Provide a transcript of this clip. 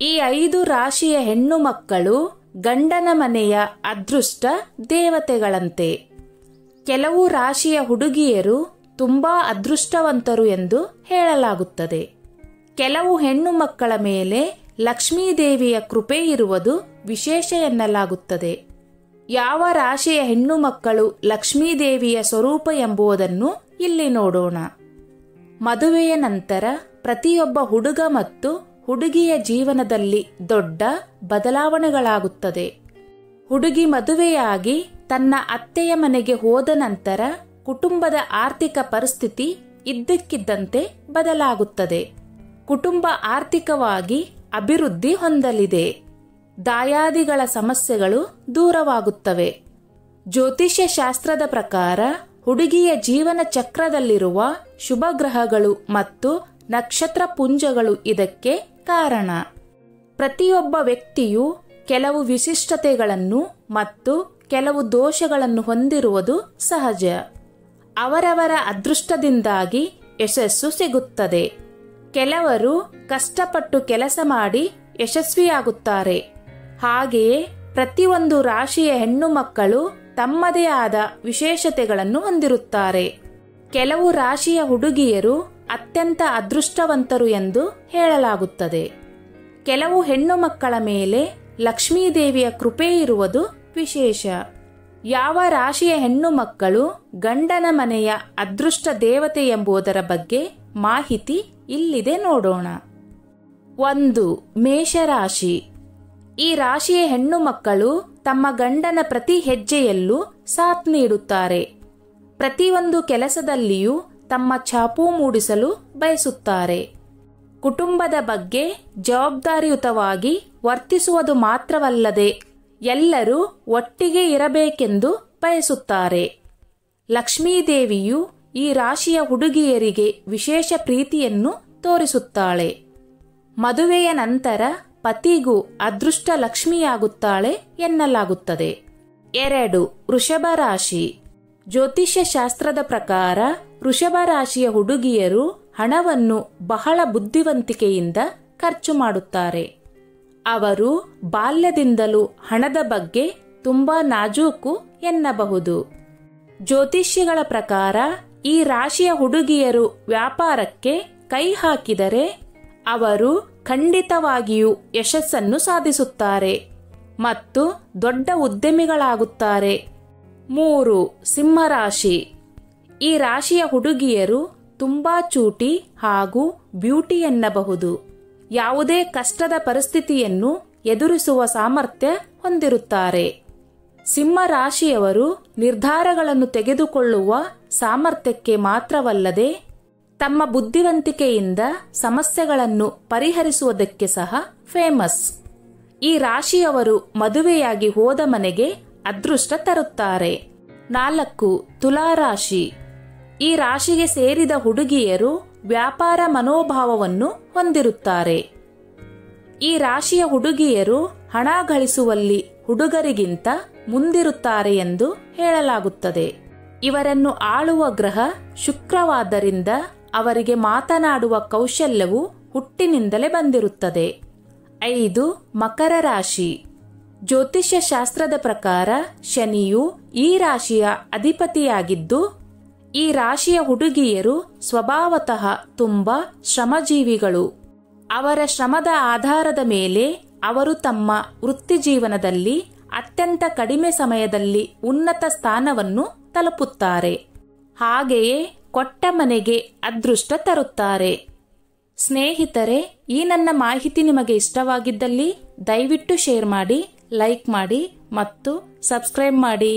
ಈ 5 ರಾಶಿಯ ಹೆಣ್ಣು ಮಕ್ಕಳು ಗಂಡನ ಮನೆಯ ಅದೃಷ್ಟ ದೇವತೆಗಳಂತೆ. ಕೆಲವು ರಾಶಿಯ ಹುಡುಗಿಯರು ತುಂಬಾ ಅದೃಷ್ಟವಂತರು ಎಂದು ಹೇಳಲಾಗುತ್ತದೆ. ಕೆಲವು ಹೆಣ್ಣು ಮಕ್ಕಳ ಮೇಲೆ ಲಕ್ಷ್ಮೀದೇವಿಯ ಕೃಪೆ ಇರುವುದು ವಿಶೇಷ ಎನ್ನಲಾಗುತ್ತದೆ. ಯಾವ ರಾಶಿಯ ಹೆಣ್ಣು ಮಕ್ಕಳು ಲಕ್ಷ್ಮೀದೇವಿಯ ಸ್ವರೂಪ ಎಂಬುದನ್ನು ಇಲ್ಲಿ ನೋಡೋಣ. ಮದುವೆಯ ನಂತರ ಪ್ರತಿಯೊಬ್ಬ ಹುಡುಗ ಮತ್ತು ಹುಡುಗಿಯ ಜೀವನದಲ್ಲಿ ದೊಡ್ಡ ಬದಲಾವಣೆಗಳಾಗುತ್ತದೆ. ಹುಡುಗಿ ಮದುವೆಯಾಗಿ ತನ್ನ ಅತ್ತೆಯ ಮನೆಗೆ ಹೋದ ನಂತರ ಕುಟುಂಬದ ಆರ್ಥಿಕ ಪರಿಸ್ಥಿತಿ ಇದ್ದಕ್ಕಿದ್ದಂತೆ ಬದಲಾಗುತ್ತದೆ. ಕುಟುಂಬ ಆರ್ಥಿಕವಾಗಿ ಅಭಿವೃದ್ಧಿ ಹೊಂದಲಿದೆ. ದಾಯಾದಿಗಳ ಸಮಸ್ಯೆಗಳು ದೂರವಾಗುತ್ತವೆ. ಜ್ಯೋತಿಷ್ಯ ಶಾಸ್ತ್ರದ ಪ್ರಕಾರ ಹುಡುಗಿಯ ಜೀವನ ಚಕ್ರದಲ್ಲಿರುವ ಶುಭ ಗ್ರಹಗಳು ಮತ್ತು ನಕ್ಷತ್ರ ಪುಂಜಗಳು ಇದಕ್ಕೆ ಕಾರಣ. ಪ್ರತಿಯೊಬ್ಬ ವ್ಯಕ್ತಿಯು ಕೆಲವು ವಿಶಿಷ್ಟತೆಗಳನ್ನು ಮತ್ತು ಕೆಲವು ದೋಷಗಳನ್ನು ಹೊಂದಿರುವುದು ಸಹಜ. ಅವರವರ ಅದೃಷ್ಟದಿಂದಾಗಿ ಯಶಸ್ಸು ಸಿಗುತ್ತದೆ. ಕೆಲವರು ಕಷ್ಟಪಟ್ಟು ಕೆಲಸ ಮಾಡಿ ಯಶಸ್ವಿಯಾಗುತ್ತಾರೆ. ಹಾಗೆಯೇ ಪ್ರತಿಯೊಂದು ರಾಶಿಯ ಹೆಣ್ಣು ಮಕ್ಕಳು ತಮ್ಮದೇ ಆದ ವಿಶೇಷತೆಗಳನ್ನು ಹೊಂದಿರುತ್ತಾರೆ. ಕೆಲವು ರಾಶಿಯ ಹುಡುಗಿಯರು ಅತ್ಯಂತ ಅದೃಷ್ಟವಂತರು ಎಂದು ಹೇಳಲಾಗುತ್ತದೆ. ಕೆಲವು ಹೆಣ್ಣು ಮಕ್ಕಳ ಮೇಲೆ ಲಕ್ಷ್ಮೀದೇವಿಯ ಕೃಪೆ ಇರುವುದು ವಿಶೇಷ. ಯಾವ ರಾಶಿಯ ಹೆಣ್ಣು ಮಕ್ಕಳು ಗಂಡನ ಮನೆಯ ಅದೃಷ್ಟ ದೇವತೆ ಎಂಬುದರ ಬಗ್ಗೆ ಮಾಹಿತಿ ಇಲ್ಲಿದೆ ನೋಡೋಣ. 1. ಮೇಷರಾಶಿ. ಈ ರಾಶಿಯ ಹೆಣ್ಣು ಮಕ್ಕಳು ತಮ್ಮ ಗಂಡನ ಪ್ರತಿ ಹೆಜ್ಜೆಯಲ್ಲೂ ಸಾಥ್ ನೀಡುತ್ತಾರೆ. ಪ್ರತಿಯೊಂದು ಕೆಲಸದಲ್ಲಿಯೂ ತಮ್ಮ ಛಾಪು ಮೂಡಿಸಲು ಬಯಸುತ್ತಾರೆ. ಕುಟುಂಬದ ಬಗ್ಗೆ ಜವಾಬ್ದಾರಿಯುತವಾಗಿ ವರ್ತಿಸುವುದು ಮಾತ್ರವಲ್ಲದೆ ಎಲ್ಲರೂ ಒಟ್ಟಿಗೆ ಇರಬೇಕೆಂದು ಬಯಸುತ್ತಾರೆ. ಲಕ್ಷ್ಮೀದೇವಿಯು ಈ ರಾಶಿಯ ಹುಡುಗಿಯರಿಗೆ ವಿಶೇಷ ಪ್ರೀತಿಯನ್ನು ತೋರಿಸುತ್ತಾಳೆ. ಮದುವೆಯ ನಂತರ ಪತಿಗೂ ಅದೃಷ್ಟ ಲಕ್ಷ್ಮಿಯಾಗುತ್ತಾಳೆ ಎನ್ನಲಾಗುತ್ತದೆ. 2. ವೃಷಭ ರಾಶಿ. ಜ್ಯೋತಿಷ್ಯ ಶಾಸ್ತ್ರದ ಪ್ರಕಾರ ವೃಷಭ ರಾಶಿಯ ಹುಡುಗಿಯರು ಹಣವನ್ನು ಬಹಳ ಬುದ್ಧಿವಂತಿಕೆಯಿಂದ ಖರ್ಚು ಮಾಡುತ್ತಾರೆ. ಅವರು ಬಾಲ್ಯದಿಂದಲೂ ಹಣದ ಬಗ್ಗೆ ತುಂಬಾ ನಾಜೂಕು ಎನ್ನಬಹುದು. ಜ್ಯೋತಿಷ್ಯಗಳ ಪ್ರಕಾರ ಈ ರಾಶಿಯ ಹುಡುಗಿಯರು ವ್ಯಾಪಾರಕ್ಕೆ ಕೈ ಹಾಕಿದರೆ ಅವರು ಖಂಡಿತವಾಗಿಯೂ ಯಶಸ್ಸನ್ನು ಸಾಧಿಸುತ್ತಾರೆ ಮತ್ತು ದೊಡ್ಡ ಉದ್ಯಮಿಗಳಾಗುತ್ತಾರೆ. 3. ಸಿಂಹರಾಶಿ. ಈ ರಾಶಿಯ ಹುಡುಗಿಯರು ತುಂಬಾ ಚೂಟಿ ಹಾಗೂ ಬ್ಯೂಟಿ ಎನ್ನಬಹುದು. ಯಾವುದೇ ಕಷ್ಟದ ಪರಿಸ್ಥಿತಿಯನ್ನು ಎದುರಿಸುವ ಸಾಮರ್ಥ್ಯ ಹೊಂದಿರುತ್ತಾರೆ. ಸಿಂಹ ರಾಶಿಯವರು ನಿರ್ಧಾರಗಳನ್ನು ತೆಗೆದುಕೊಳ್ಳುವ ಸಾಮರ್ಥ್ಯಕ್ಕೆ ಮಾತ್ರವಲ್ಲದೆ ತಮ್ಮ ಬುದ್ಧಿವಂತಿಕೆಯಿಂದ ಸಮಸ್ಯೆಗಳನ್ನು ಪರಿಹರಿಸುವುದಕ್ಕೆ ಸಹ ಫೇಮಸ್. ಈ ರಾಶಿಯವರು ಮದುವೆಯಾಗಿ ಹೋದ ಮನೆಗೆ ಅದೃಷ್ಟ ತರುತ್ತಾರೆ. 4. ತುಲಾರಾಶಿ. ಈ ರಾಶಿಗೆ ಸೇರಿದ ಹುಡುಗಿಯರು ವ್ಯಾಪಾರ ಮನೋಭಾವವನ್ನು ಹೊಂದಿರುತ್ತಾರೆ. ಈ ರಾಶಿಯ ಹುಡುಗಿಯರು ಹಣ ಗಳಿಸುವಲ್ಲಿ ಹುಡುಗರಿಗಿಂತ ಮುಂದಿರುತ್ತಾರೆ ಎಂದು ಹೇಳಲಾಗುತ್ತದೆ. ಇವರನ್ನು ಆಳುವ ಗ್ರಹ ಶುಕ್ರವಾದ್ದರಿಂದ ಅವರಿಗೆ ಮಾತನಾಡುವ ಕೌಶಲ್ಯವು ಹುಟ್ಟಿನಿಂದಲೇ ಬಂದಿರುತ್ತದೆ. 5. ಮಕರ ರಾಶಿ. ಜ್ಯೋತಿಷ್ಯ ಶಾಸ್ತ್ರದ ಪ್ರಕಾರ ಶನಿಯು ಈ ರಾಶಿಯ ಅಧಿಪತಿಯಾಗಿದ್ದು ಈ ರಾಶಿಯ ಹುಡುಗಿಯರು ಸ್ವಭಾವತಃ ತುಂಬಾ ಶ್ರಮಜೀವಿಗಳು. ಅವರ ಶ್ರಮದ ಆಧಾರದ ಮೇಲೆ ಅವರು ತಮ್ಮ ವೃತ್ತಿ ಜೀವನದಲ್ಲಿ ಅತ್ಯಂತ ಕಡಿಮೆ ಸಮಯದಲ್ಲಿ ಉನ್ನತ ಸ್ಥಾನವನ್ನು ತಲುಪುತ್ತಾರೆ. ಹಾಗೆಯೇ ಕೊಟ್ಟ ಮನೆಗೆ ಅದೃಷ್ಟ ತರುತ್ತಾರೆ. ಸ್ನೇಹಿತರೆ, ಈ ನನ್ನ ಮಾಹಿತಿ ನಿಮಗೆ ಇಷ್ಟವಾಗಿದ್ದಲ್ಲಿ ದಯವಿಟ್ಟು ಶೇರ್ ಮಾಡಿ, ಲೈಕ್ ಮಾಡಿ ಮತ್ತು ಸಬ್ಸ್ಕ್ರೈಬ್ ಮಾಡಿ.